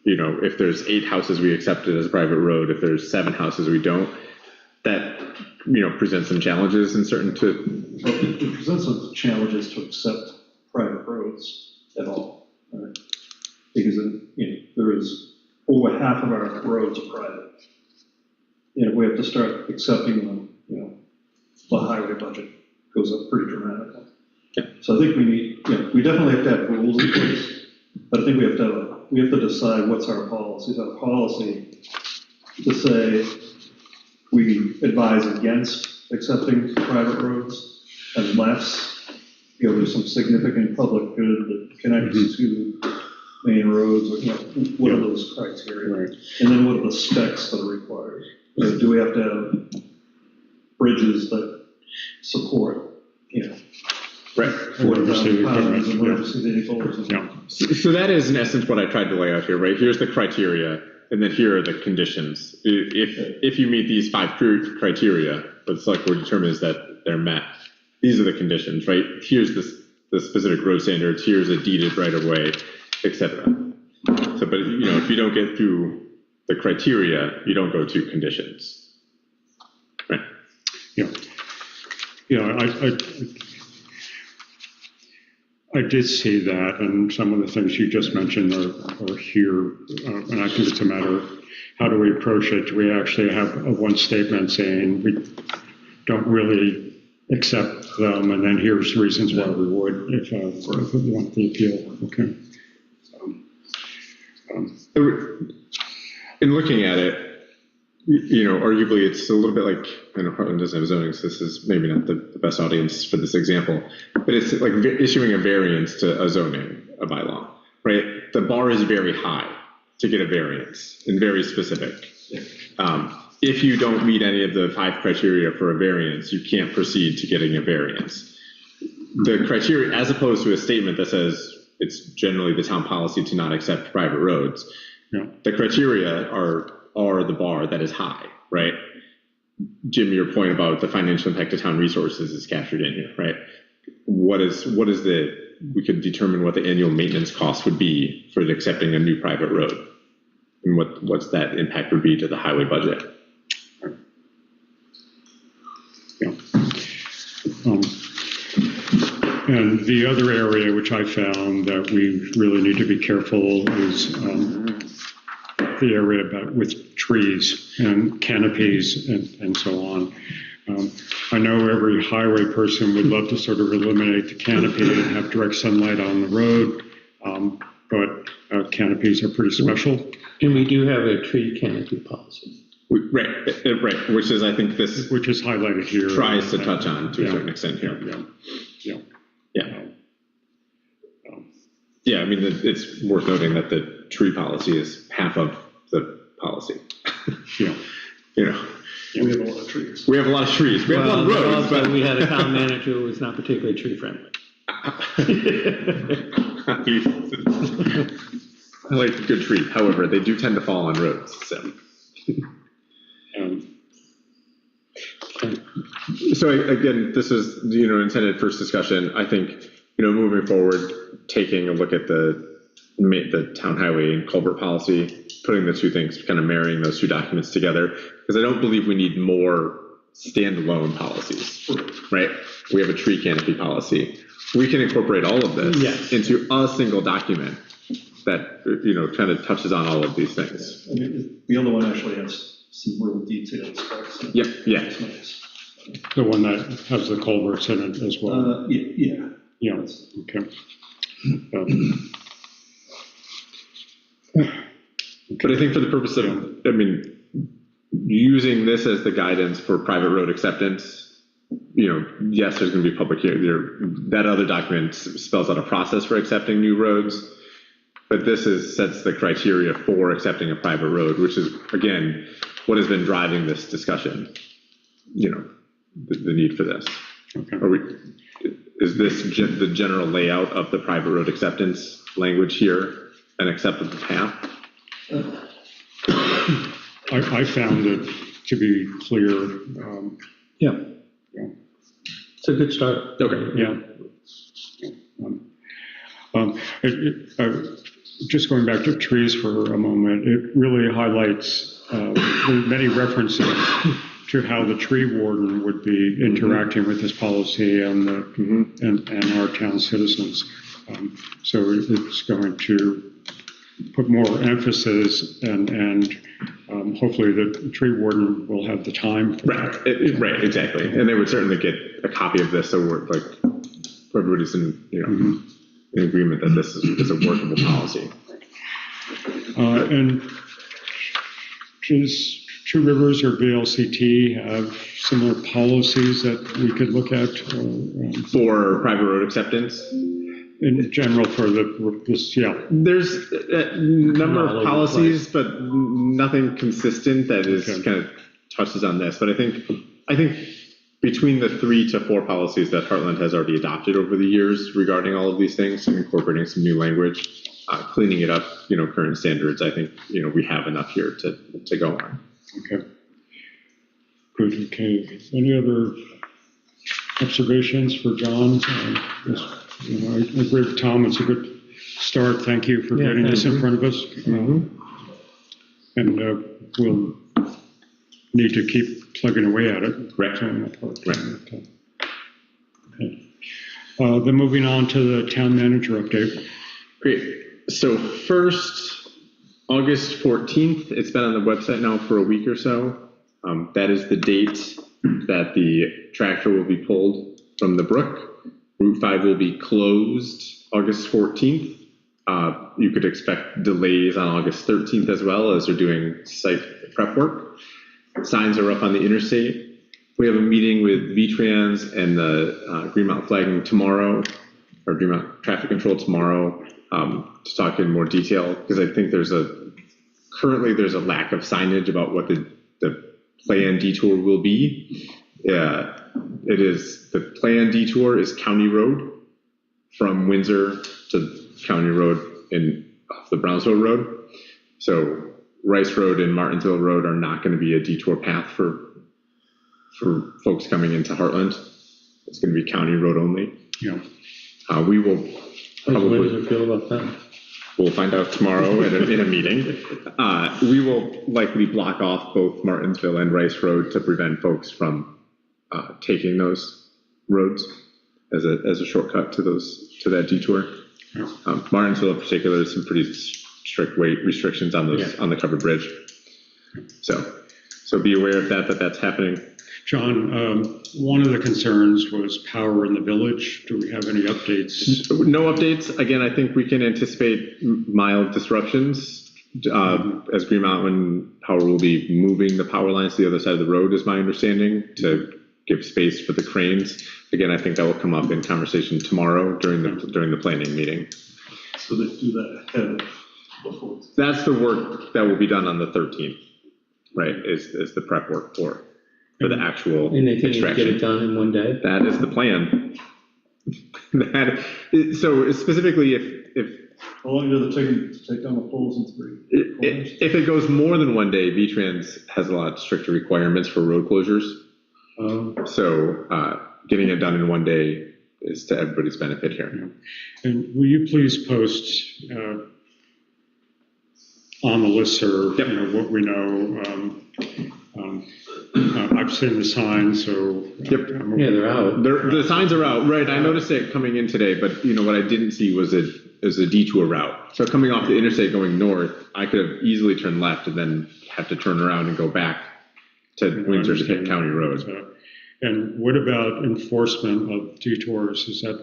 if there's 8 houses we accept it as a private road, if there's 7 houses we don't, that presents some challenges in certain It presents some challenges to accept private roads at all, right? Because there is over half of our roads are private. We have to start accepting them. The highway budget goes up pretty dramatically. So I think we definitely have to have rules in place, but I think we have to decide what's our policy. Is our policy to say we advise against accepting private roads unless there's some significant public good that connects to main roads, or what are those criteria? Right. And then what are the specs that are required? Do we have to have bridges that support, you know, Right. for Emergency emergency vehicles. And Yeah, So that is in essence what I tried to lay out here, right? Here's the criteria, and then here are the conditions. If you meet these 5 criteria, but the select board determines that they're met, these are the conditions, right? Here's the specific road standards, here's a deeded right of way, etc. So, but you know, if you don't get through the criteria, you don't go to conditions, right? yeah. I did see that, and some of the things you just mentioned are here, and I think it's a matter of how do we approach it? Do we actually have one statement saying we don't really accept them, and then here's reasons why we would if we want the appeal? Okay. In looking at it, you know, arguably it's a little bit like, I know Hartland doesn't have zoning, so this is maybe not the best audience for this example, but it's like issuing a variance to a zoning, a bylaw, right? The bar is very high to get a variance and very specific. If you don't meet any of the 5 criteria for a variance, you can't proceed to getting a variance. The criteria, as opposed to a statement that says it's generally the town policy to not accept private roads, the criteria are the bar that is high, right? Jim, your point about the financial impact to town resources is captured in here, right? What is we could determine what the annual maintenance cost would be for accepting a new private road, and what's that impact would be to the highway budget. Yeah. And the other area which I found that we really need to be careful is the area with trees and canopies and so on. I know every highway person would love to sort of eliminate the canopy and have direct sunlight on the road, but canopies are pretty special. And we do have a tree canopy policy. Right, which is, I think this Which is highlighted here. tries to touch on to a certain extent here. Yeah, I mean, it's worth noting that the tree policy is half of the policy. Yeah. You know, we have a lot of trees. we have a lot of trees. We have a lot of roads, But but we had a town manager who was not particularly tree friendly. I like a good tree. However, they do tend to fall on roads. So again, this is, you know, intended first discussion. I think, you know, moving forward, taking a look at the town highway and culvert policy, putting the two things, kind of marrying those two documents together, because I don't believe we need more standalone policies, right? We have a tree canopy policy. We can incorporate all of this into a single document that, you know, kind of touches on all of these things. I mean, the other one actually has some real detailed specs. Yep, yeah. It's nice. The one that has the culverts in it as well. Yeah. Yeah, okay. But I think for the purpose of, I mean, using this as the guidance for private road acceptance, you know, yes, there's going to be public hearing. That other document spells out a process for accepting new roads, but this sets the criteria for accepting a private road, which is, again, what has been driving this discussion, you know, the need for this. Okay. Is this the general layout of the private road acceptance language here an acceptable path? I found it to be clear. Yeah. It's a good start. Okay. Yeah. Just going back to trees for a moment, it really highlights the many references to how the tree warden would be interacting with this policy and and our town citizens. So it's going to put more emphasis and hopefully the tree warden will have the time for that. Right, exactly. And they would certainly get a copy of this, so we're like, everybody's in, you know, in agreement that this is a workable policy. And does Two Rivers or VLCT have similar policies that we could look at? For private road acceptance? In general for this, yeah. There's a number of policies, but nothing consistent that is kind of touches on this. But I think between the 3 to 4 policies that Hartland has already adopted over the years regarding all of these things and incorporating some new language, cleaning it up, current standards, I think, we have enough here to go on. Okay. Good, okay. Any other observations for John? I agree with Tom, it's a good start. Thank you for getting this in front of us. And we'll need to keep plugging away at it. Right. Okay. Then moving on to the town manager update. Great. So first, August 14th, it's been on the website now for a week or so. That is the date that the tractor will be pulled from the brook. Route 5 will be closed August 14th. You could expect delays on August 13th as well, as they're doing site prep work. Signs are up on the interstate. We have a meeting with VTrans and the Green Mountain Flagging tomorrow, or Green Mountain Traffic Control tomorrow, to talk in more detail, because I think currently there's a lack of signage about what the planned detour will be. The planned detour is County Road from Windsor to County Road off the Brownsville Road. So Rice Road and Martinsville Road are not going to be a detour path for folks coming into Heartland. It's going to be County Road only. Yeah. We will What does it feel about that? We'll find out tomorrow in a meeting. We will likely block off both Martinsville and Rice Road to prevent folks from taking those roads as a shortcut to that detour. Yeah. Martinsville in particular, there's some pretty strict weight restrictions on those on the covered bridge. So be aware of that's happening. John, one of the concerns was power in the village. Do we have any updates? No updates. Again, I think we can anticipate mild disruptions as Green Mountain Power will be moving the power lines to the other side of the road, is my understanding, to give space for the cranes. Again, I think that will come up in conversation tomorrow during the planning meeting. So they do that ahead of before. That's the work that will be done on the 13th, right? Is the prep work for the actual And they think you get extraction. it done in one day? That is the plan. So specifically, if How long does it take down the poles in 3 corners? if it goes more than one day, VTrans has a lot stricter requirements for road closures. So getting it done in one day is to everybody's benefit here. And will you please post on the listserv, what we know? I've seen the signs, so. Yep. Yeah, they're out. The signs are out, right? I noticed it coming in today, but what I didn't see was a detour route. So coming off the interstate going north, I could have easily turned left and then have to turn around and go back to Windsor to hit County Road. And what about enforcement of detours? Is that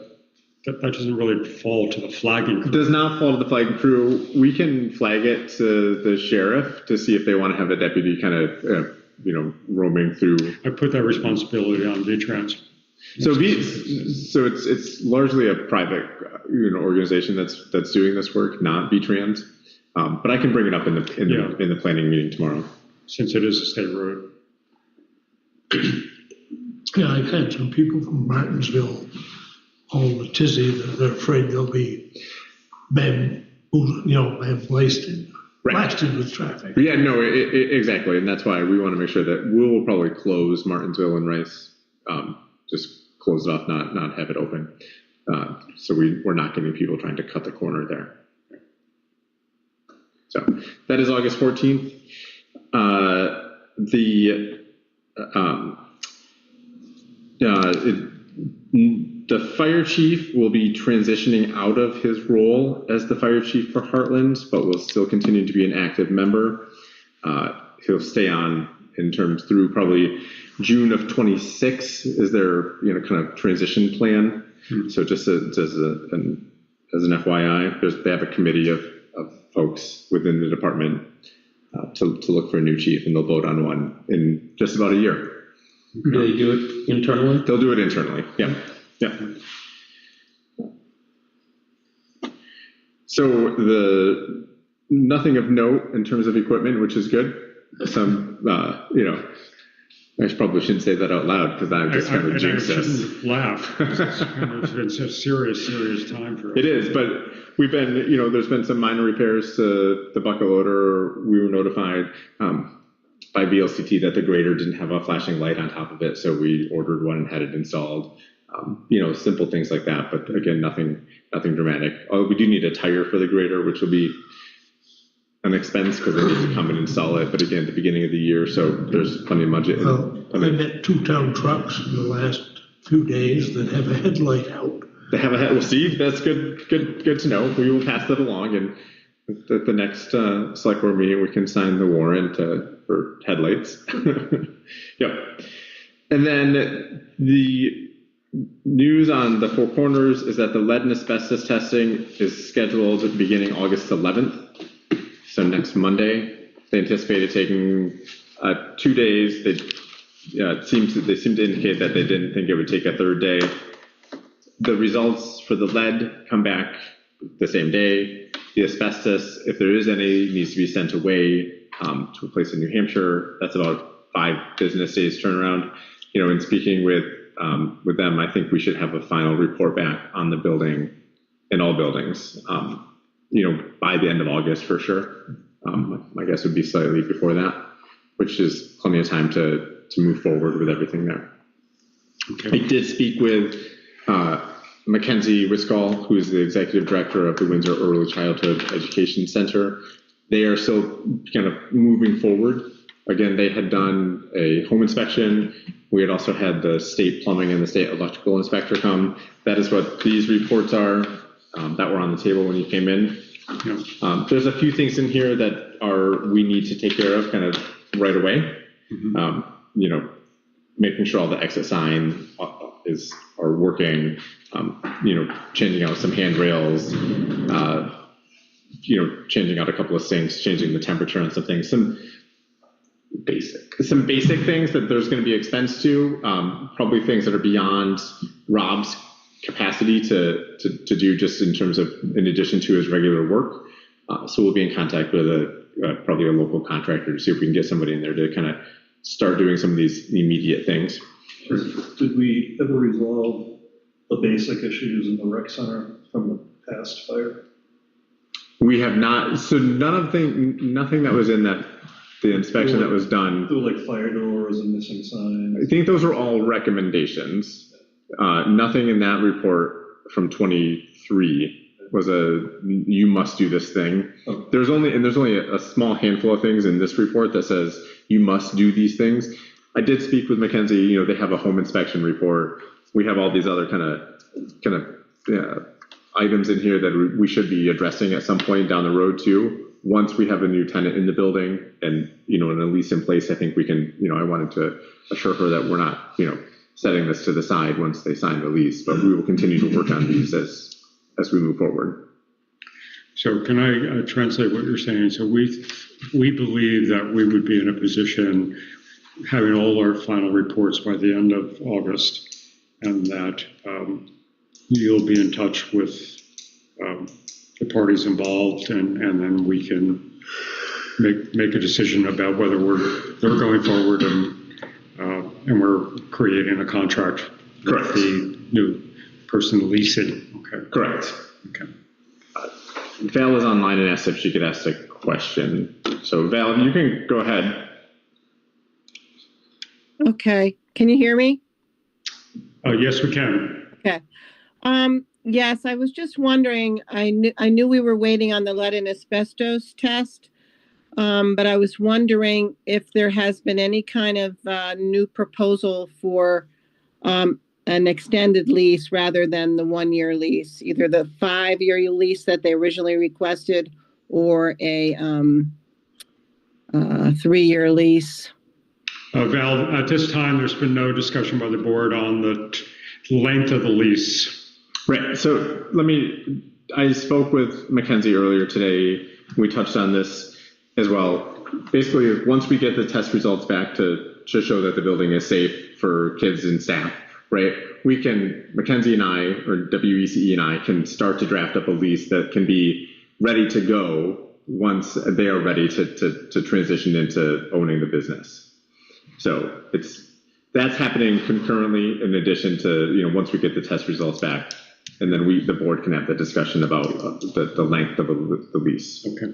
doesn't really fall to the flagging crew? It does not fall to the flagging crew. We can flag it to the sheriff to see if they want to have a deputy kind of, roaming through. I put that responsibility on VTrans. So it's largely a private, organization that's doing this work, not VTrans. But I can bring it up in the planning meeting tomorrow. Since it is a state road. Yeah, I've had some people from Martinsville home with tizzy that they're afraid they'll be blasted with traffic. Yeah, no, exactly. And that's why we want to make sure that we'll probably close Martinsville and Rice, just close it off, not have it open. So we're not getting people trying to cut the corner there. So that is August 14th. The fire chief will be transitioning out of his role as the fire chief for Heartland, but will still continue to be an active member. He'll stay on in terms through probably June of 26 is their kind of transition plan. So just as an FYI, they have a committee of folks within the department to look for a new chief, and they'll vote on one in just about a year. Do they do it internally? They'll do it internally. Yeah. So nothing of note in terms of equipment, which is good. Some I probably shouldn't say that out loud because I'm just kind of jinx I us. shouldn't laugh. It's been such a serious time for us. It is, but we've been, there's been some minor repairs to the bucket loader. We were notified by VLCT that the grader didn't have a flashing light on top of it, so we ordered one and had it installed. Simple things like that, but again, nothing dramatic. We do need a tire for the grader, which will be an expense because they need to come and install it. But again, at the beginning of the year, so there's plenty of budget. Well, I met 2 town trucks in the last few days that have a headlight out. They have a head. Well, see, that's good to know. We will pass that along, and at the next select board meeting, we can sign the warrant for headlights. Yep. And then the news on the Four Corners is that the lead and asbestos testing is scheduled beginning August 11th. So next Monday. They anticipated taking 2 days. They seem to indicate that they didn't think it would take a third day. The results for the lead come back the same day. The asbestos, if there is any, needs to be sent away to a place in New Hampshire. That's about 5 business days turnaround. In speaking with them, I think we should have a final report back on the building, in all buildings, by the end of August for sure. My guess would be slightly before that, which is plenty of time to move forward with everything there. Okay. I did speak with Mackenzie Wiscall, who is the executive director of the Windsor Early Childhood Education Center. They are still kind of moving forward. Again, they had done a home inspection. We had also had the state plumbing and the state electrical inspector come. That is what these reports are that were on the table when you came in. Yeah. There's a few things in here that we need to take care of kind of right away. Mm-hmm. Making sure all the exit signs are working, changing out some handrails, changing out a couple of sinks, changing the temperature on some things, some basic things that there's going to be expense to, probably things that are beyond Rob's capacity to do just in terms of, in addition to his regular work. So we'll be in contact with probably a local contractor to see if we can get somebody in there to kind of start doing some of these immediate things. Did we ever resolve the basic issues in the rec center from the past fire? We have not. So nothing that was in the inspection that was done. There were like fire doors and missing signs. I think those are all recommendations. Nothing in that report from 23 was you must do this thing. Okay. There's only a small handful of things in this report that says you must do these things. I did speak with Mackenzie. They have a home inspection report. We have all these other kind of items in here that we should be addressing at some point down the road too. Once we have a new tenant in the building and and a lease in place, I think we can. I wanted to assure her that we're not setting this to the side once they sign the lease, but we will continue to work on these as we move forward. So can I translate what you're saying? So we believe that we would be in a position having all our final reports by the end of August, and that you'll be in touch with the parties involved, and then we can make a decision about whether they're going forward and we're creating a contract Correct. With the new person leasing. Okay. Correct. Okay. Val is online and asked if she could ask a question. So Val, you can go ahead. Okay. Can you hear me? Yes, we can. Okay. Yes, I was just wondering, I knew we were waiting on the lead and asbestos test, but I was wondering if there has been any kind of new proposal for an extended lease rather than the 1-year lease, either the 5-year lease that they originally requested or a 3-year lease. Val, at this time, there's been no discussion by the board on the length of the lease. Right. So I spoke with Mackenzie earlier today. We touched on this as well. Basically, once we get the test results back to show that the building is safe for kids and staff, right, Mackenzie and I, or WECE and I, can start to draft up a lease that can be ready to go once they are ready to transition into owning the business. So it's that's happening concurrently in addition to, once we get the test results back. And then the board can have the discussion about the length of the lease. Okay.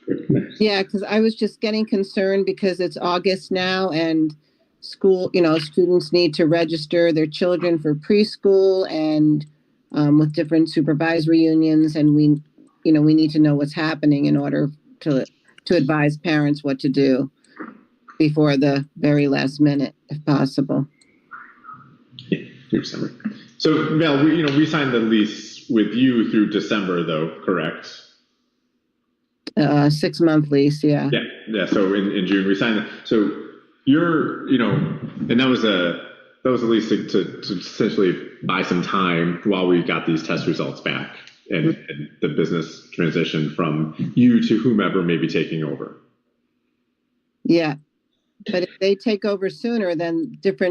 Good. Yeah, because I was just getting concerned because it's August now and school, students need to register their children for preschool and with different supervisory unions, and we need to know what's happening in order to advise parents what to do before the very last minute, if possible. Yeah, through December. So Val, we signed the lease with you through December, though, correct? 6-month lease, yeah. Yeah. So in June we signed it. So you're, and that was a lease to essentially buy some time while we got these test results back and the business transition from you to whomever may be taking over. Yeah, but if they take over sooner, then there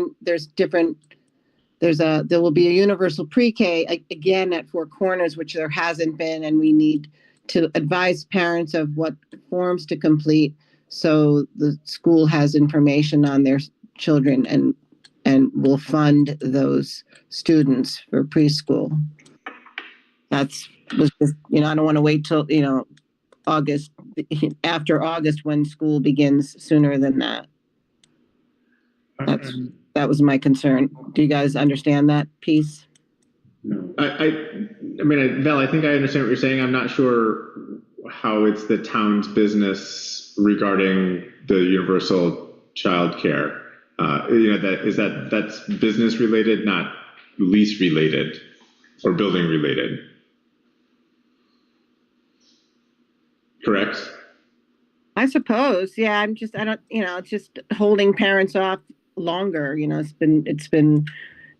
will be a universal pre-K again at Four Corners, which there hasn't been, and we need to advise parents of what forms to complete so the school has information on their children and will fund those students for preschool. I don't want to wait till, August, after August when school begins sooner than that. That was my concern. Do you guys understand that piece? No. I mean, Val, I think I understand what you're saying. I'm not sure how it's the town's business regarding the universal child care. That's business related, not lease related or building related. Correct? I suppose. Yeah, it's just holding parents off longer.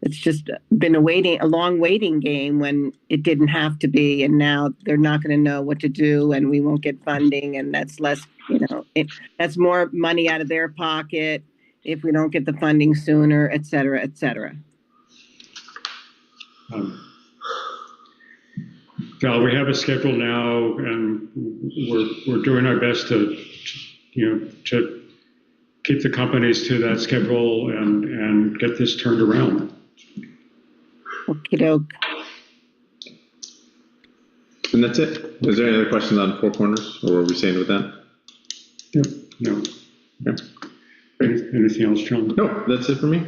It's just been a long waiting game when it didn't have to be, and now they're not going to know what to do, and we won't get funding, and that's less, that's more money out of their pocket if we don't get the funding sooner, et cetera, et cetera. Val, we have a schedule now, and we're doing our best to keep the companies to that schedule and get this turned around. Okie doke. And that's it. Is there any other questions on Four Corners, or were we saying with that? No. Okay. Anything else, John? No, that's it for me.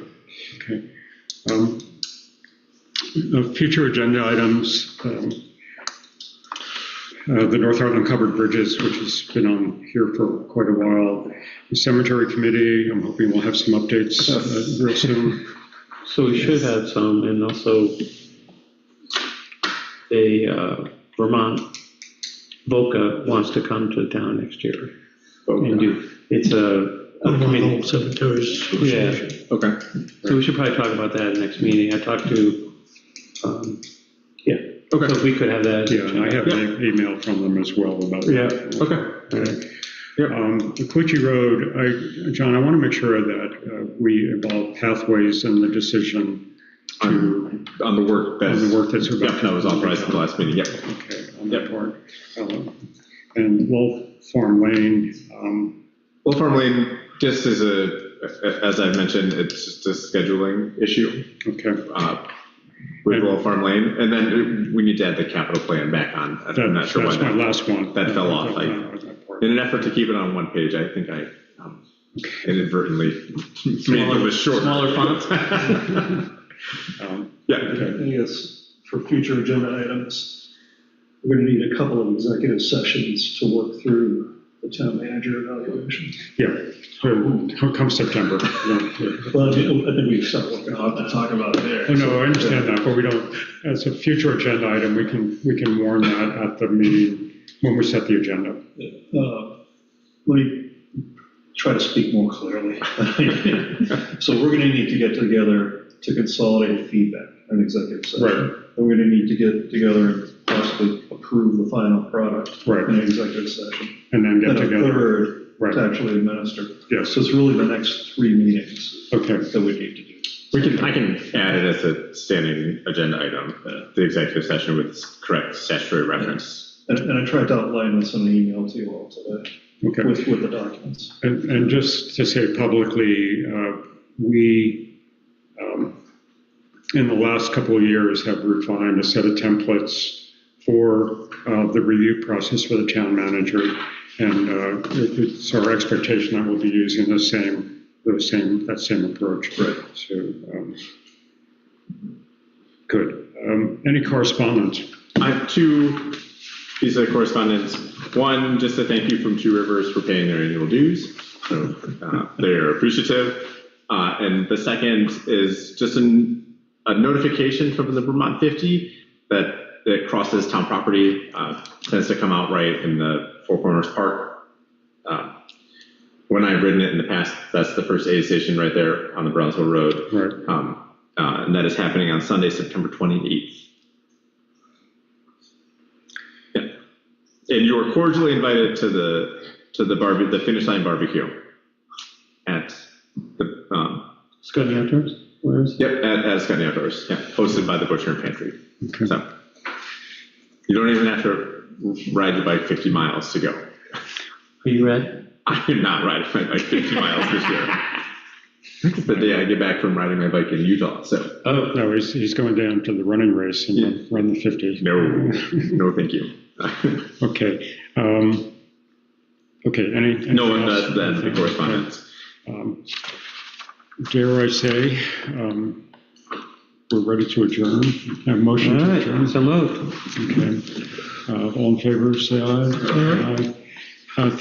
Okay. Future agenda items. The North Hartland covered bridges, which has been on here for quite a while. The cemetery committee, I'm hoping we'll have some updates real soon. So we should have some, and also Vermont VOCA wants to come to town next year. And it's a committee. Cemeteries. Yeah. Okay. So we should probably talk about that next meeting. I talked to, Okay. So if we could have that. Yeah, and I have an email from them as well about Yeah. that. Okay. The Quechee Road, John, I want to make sure that we involve pathways in the decision on the work that's about. that was authorized in the last meeting. Yep. Okay, on that part. And Lull Farm Lane. Lull Farm Lane, just as I mentioned, it's just a scheduling issue. Okay. With Lull Farm Lane, and then we need to add the capital plan back on. I'm not sure why that's my last one. That fell off. In an effort to keep it on one page, I think I inadvertently made it a short. Smaller fonts. Yeah. I guess for future agenda items, we're going to need a couple of executive sessions to work through the town manager evaluation. Yeah, come September. Well, I think we start working on to talk about it there. Oh, no, I understand that, but we don't, as a future agenda item, we can warn that at the meeting when we set the agenda. Let me try to speak more clearly. So we're going to need to get together to consolidate feedback in executive session. Right. And we're going to need to get together and possibly approve the final product in executive session. And then get And together. a third Right. to actually administer. Yes. So it's really the next 3 meetings Okay. that we need to do. I can add it as a standing agenda item, the executive session with correct statutory reference. And I tried to outline this in an email to you all today Okay. with the documents. And just to say publicly, we, in the last couple of years, have refined a set of templates for the review process for the town manager. And it's our expectation that we'll be using that same approach. Right. So, good. Any correspondence? I have two pieces of correspondence. One, just a thank you from Two Rivers for paying their annual dues. So they're appreciative. And the second is just a notification from the Vermont 50 that crosses town property, tends to come out right in the Four Corners Park. When I've ridden it in the past, that's the first aid station right there on the Brownsville Road. Right. And that is happening on Sunday, September 28th. Yeah. And you are cordially invited to the finish line barbecue at the Scotty Outdoors? Where is it? Yep, at Scotty Outdoors. Yeah, hosted by the Butcher and Pantry. Okay. So you don't even have to ride your bike 50 miles to go. Are you ready? I am not riding my bike 50 miles this year. It's the day I get back from riding my bike in Utah. So No, he's going down to the running race and run the 50. No, thank you. Okay. Okay. Anything No one else? does then the correspondence. Dare I say, we're ready to adjourn. A motion All to right, adjourn. so moved. Okay. All in favor, say aye. Aye. Thank